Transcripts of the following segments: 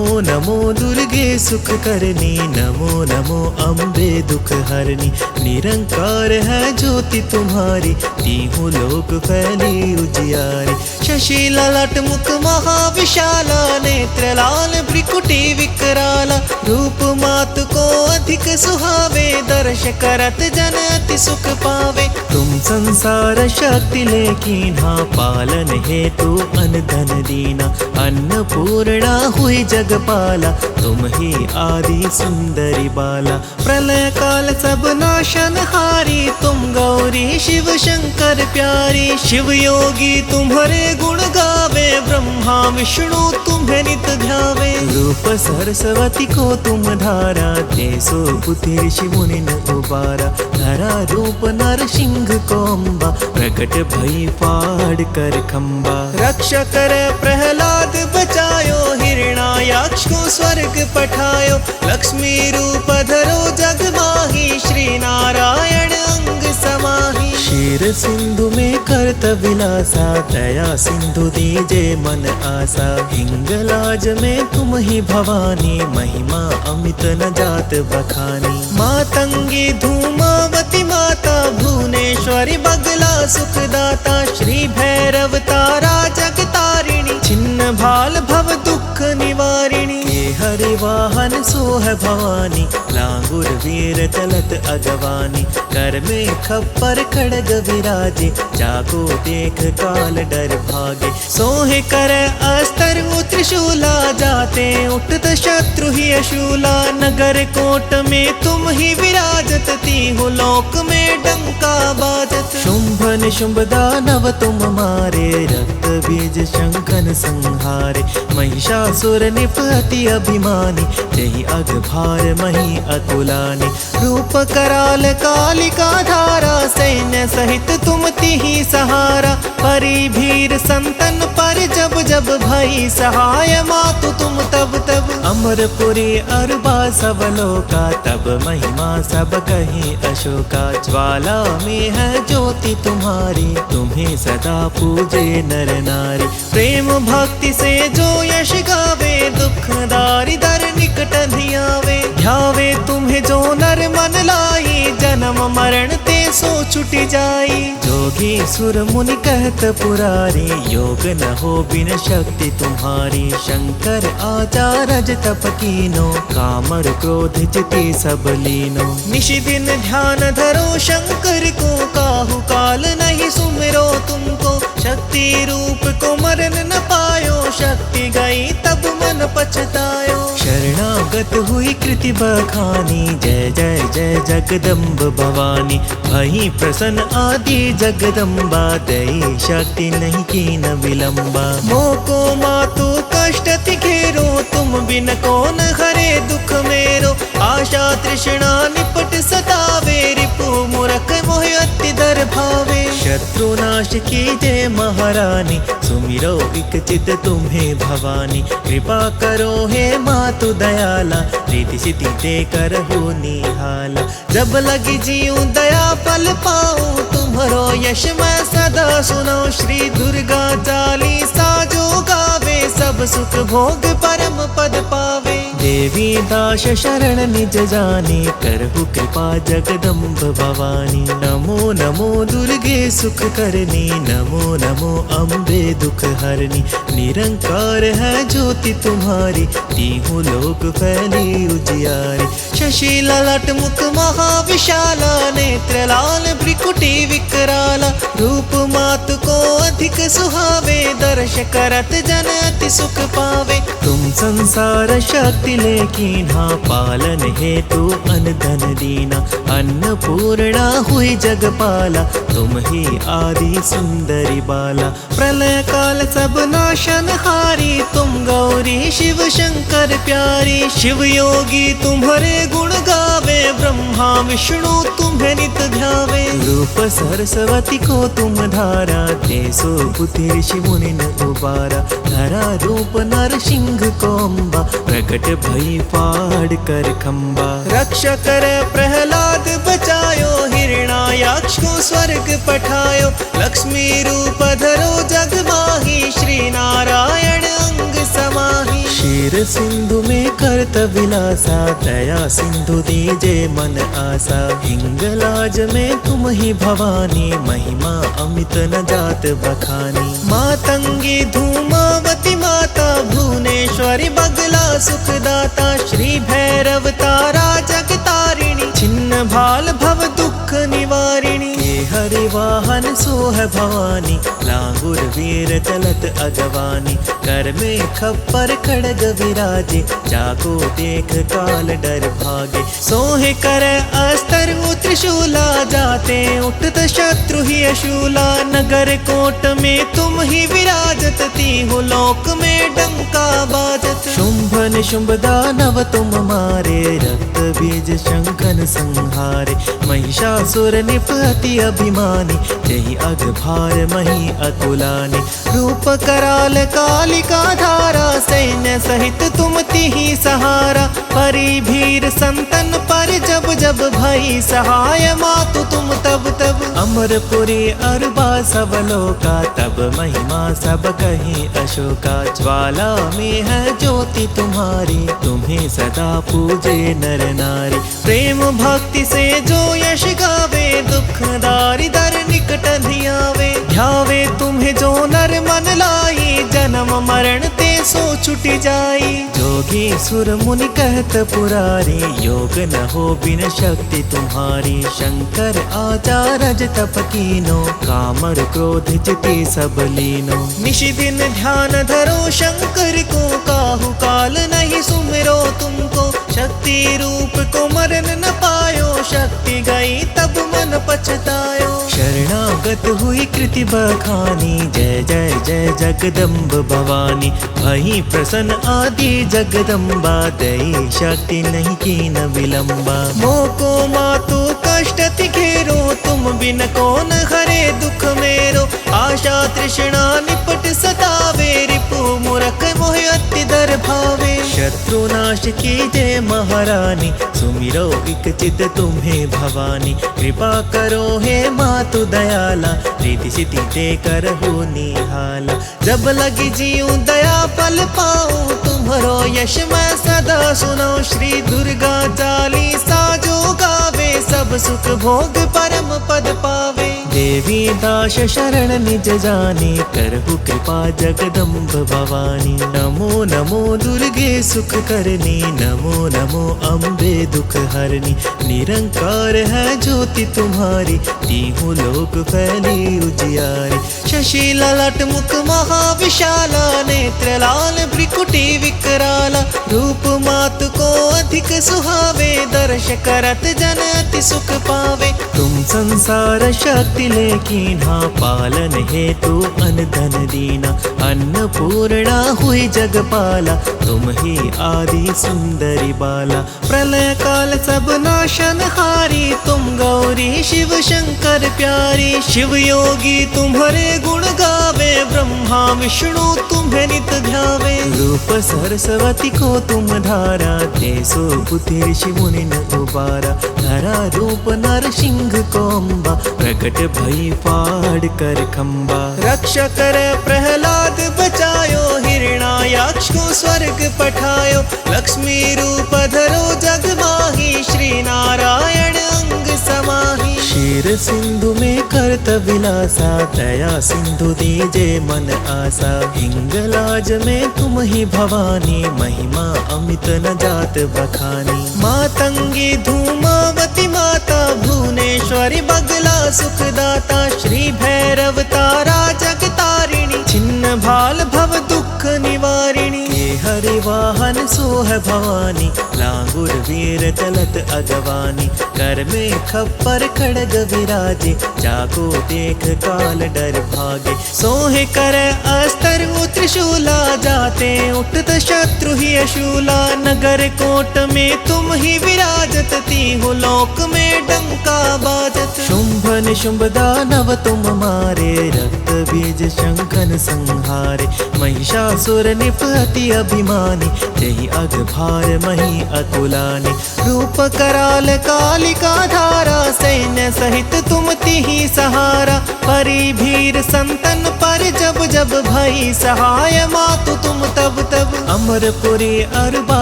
नमो नमो दुर्गे सुख करनी, नमो नमो अम्बे दुख हरनी। निरंकार है ज्योति तुम्हारी, तीहूं लोक फैली उजियारी। शशि ललाट मुख महाविशाला, नेत्र लाल भ्रिकुटी विकराला। रूप मात को अधिक सुहावे, दर्श करत जन अति सुख पावे। तुम संसार शक्ति लेकीन्हा, पालन हेतु अन धन दीना। अन्नपूर्णा हुई जगपाला, तुम ही आदि सुंदरी बाला। प्रलय काल सब नाशन हारी, तुम गौरी शिव शंकर प्यारी। शिव योगी तुम्हारे गुण गावे, ब्रह्मा विष्णु तुम्हें नित ध्यावे। रूप सरस्वती को तुम धारा, तेसो पुत्र ऋषि मुनि न उबारा। धरा रूप नर सिंह को अम्बा, प्रकट भई फाड़ कर खम्बा। रक्षा कर प्रहलाद बचायो, हिरण्याक्ष को स्वर्ग पठायो। लक्ष्मी रूप धरो जग माही, श्री नारायण अंग समाही। क्षीर सिंधु में करत विलासा, दया सिंधु दीजे मन आसा। हिंगलाज में तुम ही भवानी, महिमा अमित न जात बखानी। मातंगी धूमावती माता, भुवनेश्वरी बगला सुखदाता। श्री भैरव तारा जगतारिणी, छिन्न भाल भव दुख निवारिणी। हरि वाहन सोह भवानी, लांगुर वीर चलत अगवानी। कर में खप्पर खड़ग विराजे, जाको देख काल डर भागे। सोहे कर अस्तर त्रिशूला, जाते उठत शत्रु ही अशूला। नगर कोट में तुम ही विराजत, तीहूं लोक में डंका बाजत। शुंभ निशुंभ दानव तुम मारे, रक्त बीज शंखन संहारे। महिषासुर निपति अभिमानी, जहि अघ भार मही अतुलानी। रूप कराल कालिका धारा, सैन्य सहित तुम तिहि सहारा। परि भीर संतन पर जब जब भई सहाय, मातु तुम तब तब। अमरपुरी अरबा सब लोका, तब महिमा सब कहीं अशोका। ज्वाला में है ज्योति तुम्हारी, तुम्हें सदा पूजे नर नारी। प्रेम भक्ति से जो यश गावे, दुख दारी दर निकट धियावे। ध्यावे तुम्हें जो नर मन लाई, जन्म मरण ते सो छुटी जाई। जोगी सुर मुनि कहत पुरारी, योग न हो बिन शक्ति तुम्हारी। शंकर आचारज तप कीनो, कामर क्रोध चिति सब लीनो। निशि दिन ध्यान धरो शंकर को, काहू काल नहीं सुमिरो तुमको। शक्ति रूप को मरण न पायो, शक्ति गई तब मन पछतायो। शरणागत हुई कृति बखानी, जय जय जय जगदम्ब भवानी। भई प्रसन्न आदि जगदम्बा, दई शक्ति नहीं की न विलंबा। मोको मातु कष्ट तिखेरो, तुम बिन कौन हरे दुख मेरो। आशा तृष्णा निपट सतावे, रिपु मूर्ख मोह अति दर भावे। शत्रुनाश कीजे महारानी, सुमिरो इक चित तुम्हें भवानी। कृपा करो हे मातु दयाला, रिद्धि सिद्धि दे कर हो निहाला। जब लगी जीऊं दया फल पाऊं, तुम्हारो यश मैं सदा सुनो। श्री दुर्गा चालीसा जो गावे, सब सुख भोग परम पद पावे। देवी दास शरण निज जाने, करहु कृपा जगदम्ब भवानी। नमो नमो दुर्गे सुख करनी, नमो नमो अम्बे दुख हरनी। निरंकार है ज्योति तुम्हारी, तीहूं लोक फैली उजियारी। शशि ललाट मुख महाविशाला, नेत्र लाल भ्रिकुटी विकराला। रूप मात को अधिक सुहावे, दर्श करत जन अति सुख पावे। तुम संसार शक्ति लेकीन्हा, पालन हेतु अन धन दीना। अन्नपूर्णा हुई जगपाला, तुम ही आदि सुंदरी बाला। प्रलय काल सब नाशन हारी, तुम गौरी शिव शंकर प्यारी। शिव योगी तुम्हारे गुण गावे, ब्रह्मा विष्णु तुम्हें नित ध्यावे। रूप सरस्वती को तुम धारा, तेसो पुत्र ऋषि मुनि न उबारा। धरा रूप नर सिंह को अम्बा, प्रकट भई फाड़ कर खम्बा। रक्षा कर प्रहलाद बचायो, हिरण्याक्ष को स्वर्ग पठायो, लक्ष्मी रूप धरो जग माही, श्री नारायण अंग समाही। क्षीर सिंधु में करत विलासा, दया सिंधु दीजे मन आसा। हिंगलाज में तुम ही भवानी, महिमा अमित न जात बखानी। मातंगी धूमावती माता, भुवनेश्वरी बगला सुखदाता। श्री भैरव तारा जगतारिणी, छिन्न भाल भव दुख निवारिणी। हरि वाहन सोह भवानी, लांगुर वीर चलत अगवानी। कर में खप्पर खड़ग विराजे, जाको देख काल डर भागे। सोहे कर अस्तर त्रिशूला, जाते उठत शत्रु ही अशूला। नगर कोट में तुम ही विराजत, तीहु लोक में डंका बाजत। शुंभ निशुंभ दानव तुम मारे, रक्त बीज शंखन संहारे। महिषासुर निप अति अभिमानी, जहि अघ भार मही अकुलानी। रूप कराल कालिका धारा, सैन्य सहित तुम तिहि सहारा। परि भीर संतन पर जब जब भई सहाय, मातु तुम तब तब। अमरपुरी अरबा सब लोका, तब महिमा सब कहीं अशोका। ज्वाला में है ज्योति तुम्हारी, तुम्हें सदा पूजे नर नारी। प्रेम भक्ति से जो यश गावे, दुख दारी दर निकट धियावे। ध्यावे तुम्हें जो नर मन लाई, जन्म मरण ते सो छुट जाई। जोगी सुर मुनि कहत पुरारी, योग न हो बिन शक्ति तुम्हारी। शंकर आचारज तप कीनो, कामर क्रोध चिति सब लीनो। निशि दिन ध्यान धरो शंकर को, काहू काल नहीं सुमिरो तुमको। शक्ति रूप को मरण न पायो, शक्ति गई तब मन पछतायो। शरणागत हुई कृति बखानी, जय जय जय जगदम्ब भवानी। भई प्रसन्न आदि जगदम्बा, दई शक्ति नहीं कीन विलंबा। मोको मातु कष्ट तिघेरो, तुम बिन कौन हरे दुख मेरो। आशा तृष्णा निपट सतावे, रिपु मूरख मोह अति दर भावे। शत्रु नाश कीजे महारानी, सुमिरो इक चित तुम्हें भवानी। कृपा करो हे मातु दयाला, रिद्धि सिद्धि दे करहु निहाला। जब लगी जीऊं दया फल पाऊं, तुम्हारो यश मैं सदा सुनो। श्री दुर्गा चालीसा जो गावे, सब सुख भोग परम पद पावे। देवी दास शरण निज जाने, करहु कृपा जगदम्ब भवानी। नमो नमो दुर्गे सुख करनी, नमो नमो अम्बे दुख हरनी। निरंकार है ज्योति तुम्हारी, तीहु लोक फैली उजियारी। शशि ललाट मुख महाविशाला, नेत्र लाल भ्रिकुटी विकराला। रूप मातु को अधिक सुहावे, दर्श करत जन अति सुख पावे। तुम संसार शक्ति लेकिन्हा, पालन हेतु अन धन दीना। अन्नपूर्णा हुई जगपाला, तुम ही आदि सुंदरी बाला। प्रलय काल सब नाशन हारी, तुम गौरी शिव शंकर प्यारी। शिव योगी तुम्हारे गुण गावे, ब्रह्मा विष्णु तुम्हें नित ध्यावे। रूप सरस्वती को तुम धारा, देसो बुद्धि ऋषि मुनि न उबारा। धरा रूप नर सिंह को अम्बा, प्रकट भई फाड़ कर खम्बा। रक्षा कर प्रहलाद बचायो, हिरण्याक्ष को स्वर्ग पठायो। लक्ष्मी रूप धरो जग माही, श्री नारायण अंग समाही। क्षीर सिंधु में करत विलासा, दया सिंधु दीजे मन आसा। हिंगलाज में तुम ही भवानी, महिमा अमित न जात बखानी। मातंगी धूमावती माता, भुवनेश्वरी बगला सुखदाता। श्री भैरव तारा जगतारिणी, छिन्न भाल भव दुख निवारिणी। हरि वाहन सोह भवानी, लांगुर वीर चलत अगवानी। कर में खप्पर खड़ग विराजे, जाको देख काल डर भागे। सोहे कर अस्तर त्रिशूला, जाते उठत शत्रु ही अशूला। नगर कोट में तुम ही विराजत, तीहु लोक में डंका बाजत। शुंभ निशुंभ दानव तुम मारे, रक्त बीज शंखन संहारे। महिषासुर निप अति अभिमानी, जही अघ भार मही अकुलानी। रूप कराल कालिका धारा, सैन्य सहित तुम तिहि सहारा। परी भीर संतन पर जब जब भई सहाय, मातु तुम तब तब। अमरपुरी अरबा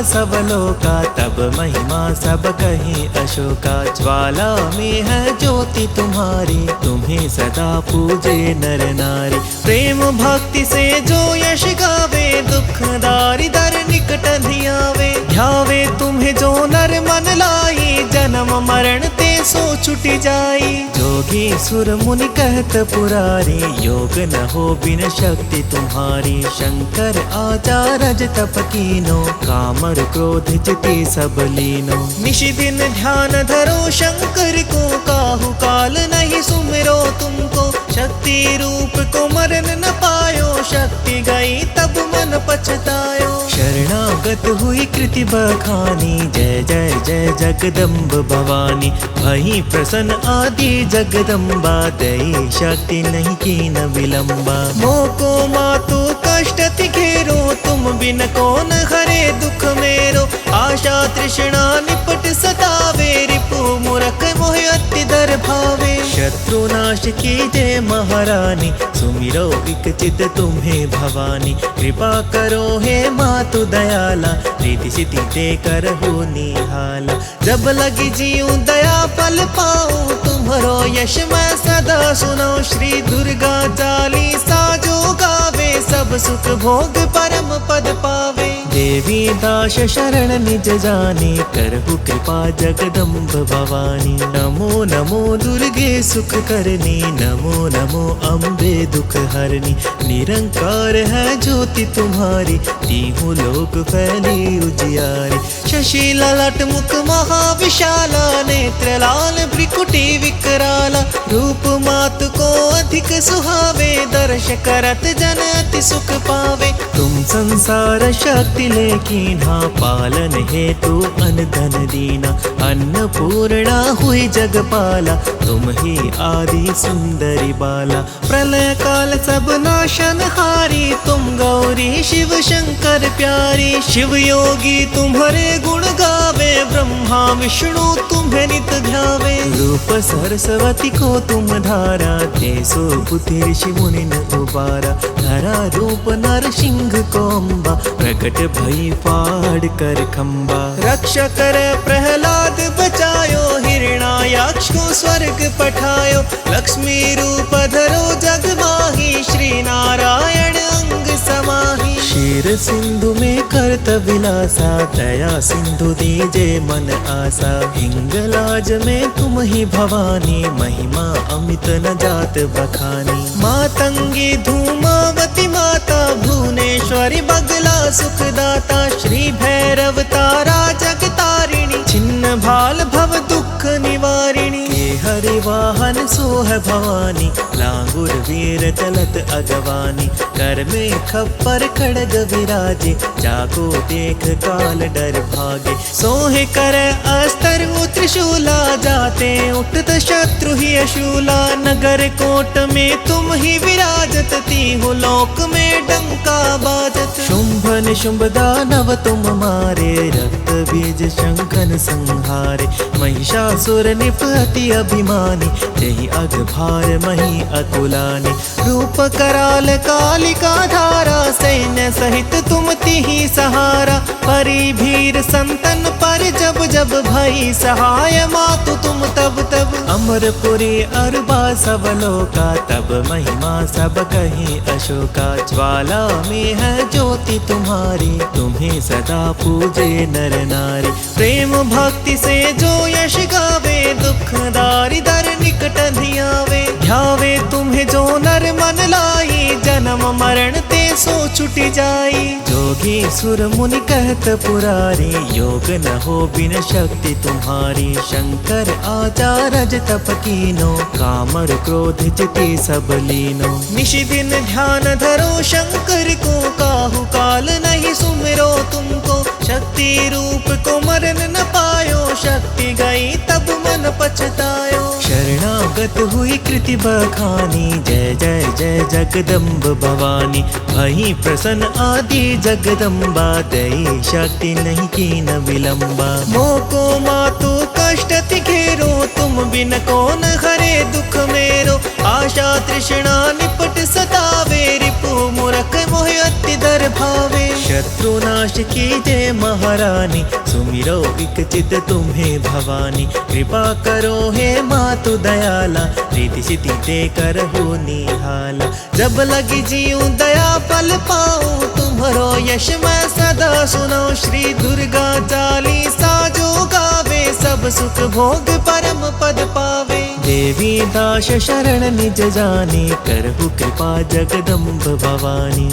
सब लोका, तब महिमा सब कहीं अशोका। ज्वाला में है ज्योति तुम्हारी, तुम्हें सदा पूजे नर नारी। प्रेम भक्ति से जो यश गावे, दुख दारि दर निकट धियावे। ध्यावे तुम्हें जो नर मन लाई, जन्म मरण ते सो छुटी जाई। जोगी सुर मुनि कहत पुरारी, योग न हो बिन शक्ति तुम्हारी। शंकर आचारज तप कीनो, कामर क्रोध चिति सब लीनो। निशि दिन ध्यान धरो शंकर को, काहू काल नहीं सुमिरो तुमको। शक्ति रूप को मरण न पायो, शक्ति गई तब मन पछतायो। शरणागत हुई कृति बखानी, जय जय जय जगदम्ब भवानी। भई प्रसन्न आदि जगदम्बा, दई शक्ति नहीं कीन विलंबा। मोको मातु कष्ट घेरो, तुम बिन कौन हरे दुख मेरो। आशा तृष्णा निपट सतावे, रिपु मूरख मोह अति दर भावे। शत्रु नाश कीजे महारानी, सुमिरो इक चित तुम्हें भवानी। कृपा करो हे मातु दयाला, रिद्धि सिद्धि दे कर हो निहाला। जब लगी जीऊं दया फल पाऊं, तुम्हारो यश मैं सदा सुनो। श्री दुर्गा चालीसा जो गावे, सब सुख भोग परम पद पावे। देवी दास शरण निज जाने, करहु कृपा जगदम्ब भवानी। नमो नमो दुर्गे सुख करनी, नमो नमो अम्बे दुख हरनी। निरंकार है ज्योति तुम्हारी, तीहू लोक फैली उजियारी। शशि ललाट मुख महाविशाला, नेत्र लाल भ्रिकुटी विकराला। रूप मात को अधिक सुहावे, दर्श करत जन अति सुख पावे। तुम संसार शक्ति लेकिन्हा, पालन हेतु अन धन दीना। अन्नपूर्णा हुई जगपाला, तुम ही आदि सुंदरी बाला। प्रलय काल सब नाशन हारी, तुम गौरी शिव शंकर प्यारी। शिव योगी तुम्हारे गुण गावे, ब्रह्मा विष्णु तुम्हें नित ध्यावे। रूप सरस्वती को तुम धारा, देसो बुद्धि ऋषि मुनि उबारा। धरा रूप नर सिंह को अम्बा, प्रकट भई फाड़ कर खम्बा। रक्षा कर प्रहलाद बचायो, हिरण्याक्ष को स्वर्ग पठायो। लक्ष्मी रूप धरो जग माही, श्री नारायण अंग समाही। क्षीर सिंधु में करत विलासा, दया सिंधु दीजे मन आसा। हिंगलाज में तुम ही भवानी, महिमा अमित न जात बखानी। मातंगी धूमावती माता, भुवनेश्वरी बगला सुखदाता। श्री भैरव तारा जगतारिणी, छिन्न भाल भव दुख निवारिणी। के हरि वाहन सोह भवानी, लांगुर वीर चलत अगवानी। कर में खप्पर खड़ग विराजे, जाको देख काल डर भागे। सोहे कर अस्तर त्रिशूला, जाते उठत शत्रु ही अशूला। नगर कोट में तुम ही विराजत, तीहू लोक में डंका बाजत। शुंभ निशुंभ दानव तुम मारे, रक्त बीज शंखन संहारे। महिषासुर निपति अभिमानी, जही अघ भार मही अकुलानी। रूप कराल कालिका धारा, सैन्य सहित तुम तिहि सहारा। परी भीर संतन पर जब जब भई सहाय, मातु तुम तब तब। अमरपुरी अरबा सब लोका, तब महिमा सब कहीं अशोका। ज्वाला में है ज्योति तुम्हारी, तुम्हें सदा पूजे नर नारी। प्रेम भक्ति से जो यश गावे, दुख दारि दर निकट धियावे। ध्यावे तुम्हें जो नर मन लाई, जन्म मरण ते सो छुटी जाई। जोगी सुर मुनि कहत पुरारी, योग न हो बिन शक्ति तुम्हारी। शंकर आचारज तप कीनो, कामर क्रोध चिति सब लीनो। निशि दिन ध्यान धरो शंकर को, काहू काल नहीं सुमिरो तुमको। शक्ति रूप को मरण न पायो, शक्ति गई तब मन पछतायो। शरणा स्वागत हुई कृति बखानी, जय जय जय जगदम्ब भवानी। भई प्रसन्न आदि जगदम्बा, दई शक्ति नहीं की न विलंबा। मोको मातु कष्ट घेरो, तुम बिन कौन हरे दुख मेरो। आशा तृष्णा निपट सतावे, रिपु मूरख मोह अति दर भावे। शत्रु नाश कीजे महारानी, सुमिरो इक चित तुम्हें भवानी। कृपा करो हे मातु दयाला, रिद्धि सिद्धि दे करहु निहाला। जब लगी जीऊं दया फल पाऊं, तुम्हारो यश मैं सदा सुनो। श्री दुर्गा चालीसा जो गावे, सब सुख भोग परम पद पावे। देवी दास शरण निज जाने, करहु कृपा जगदम्ब भवानी।